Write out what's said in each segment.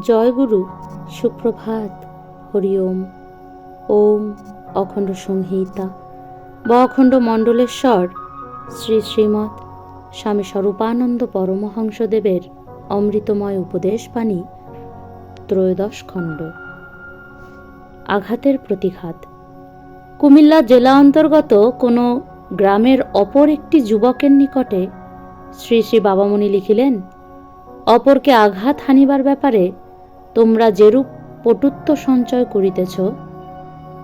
জয় গুরু, সুপ্রভাত, হরি ওম। ওম অখণ্ড সংহিতা বা অখণ্ড মণ্ডলেশ্বর শ্রী শ্রীমৎ স্বামী স্বরূপানন্দ পরমহংসদেবের অমৃতময় উপদেশ বাণী, ত্রয়োদশ খণ্ড। আঘাতের প্রতিঘাত। কুমিল্লা জেলা অন্তর্গত কোনো গ্রামের অপর একটি যুবকের নিকটে শ্রী শ্রী বাবামণি লিখিলেন, অপরকে আঘাত হানিবার ব্যাপারে তোমরা যেরূপ পটুত্ব সঞ্চয় করিতেছ,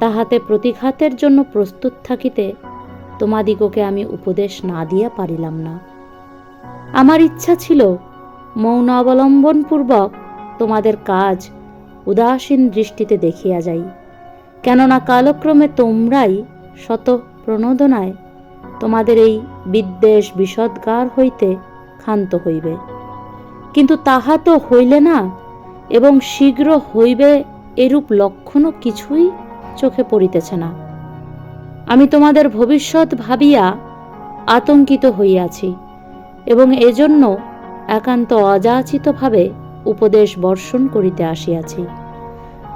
তাহাতে প্রতিঘাতের জন্য প্রস্তুত থাকিতে তোমাদিগকে আমি উপদেশ না দিয়া পারিলাম না। আমার ইচ্ছা ছিল মৌন অবলম্বনপূর্বক তোমাদের কাজ উদাসীন দৃষ্টিতে দেখিয়া যাই, কেননা কালক্রমে তোমরাই শত প্রণোদনায় তোমাদের এই বিদ্বেষ বিষদগার হইতে ক্ষান্ত হইবে। কিন্তু তাহা তো হইলে না, এবং শীঘ্র হইবে এরূপ লক্ষণও কিছুই চোখে পড়িতেছে না। আমি তোমাদের ভবিষ্যৎ ভাবিয়া আতঙ্কিত হইয়াছি এবং এজন্য একান্ত অযাচিতভাবে উপদেশ বর্ষণ করিতে আসিয়াছি।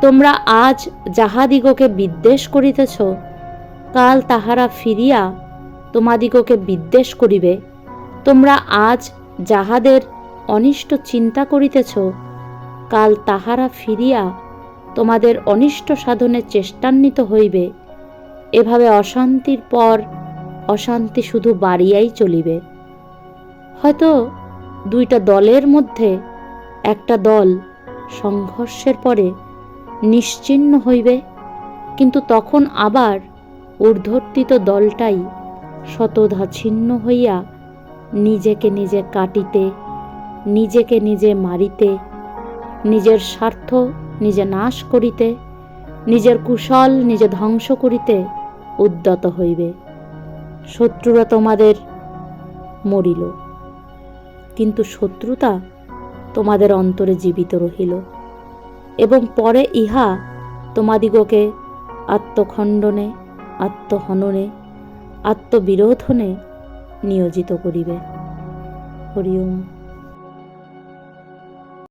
তোমরা আজ যাহাদিগকে বিদ্বেষ করিতেছ, কাল তাহারা ফিরিয়া তোমাদিগকে বিদ্বেষ করিবে। তোমরা আজ যাহাদের অনিষ্ট চিন্তা করিতেছ, কাল তাহারা ফিরিয়া তোমাদের অনিষ্ট সাধনে চেষ্টান্বিত হইবে। এভাবে অশান্তির পর অশান্তি শুধু বাড়িয়াই চলিবে। হয়তো দুইটা দলের মধ্যে একটা দল সংঘর্ষের পরে নিশ্চিহ্ন হইবে, কিন্তু তখন আবার ঊর্ধ্বর্তিত দলটাই শতধা ছিন্ন হইয়া নিজেকে নিজে কাটিতে, নিজেকে নিজে মারিতে, নিজের স্বার্থ নিজে নাশ করিতে, নিজের কুশল নিজে ধ্বংস করিতে উদ্যত হইবে। শত্রুরা তোমাদের মরিল, কিন্তু শত্রুতা তোমাদের অন্তরে জীবিত রহিল এবং পরে ইহা তোমাদিগকে আত্মখণ্ডনে, আত্মহননে, আত্মবিরোধনে নিয়োজিত করিবে। হরি ওম।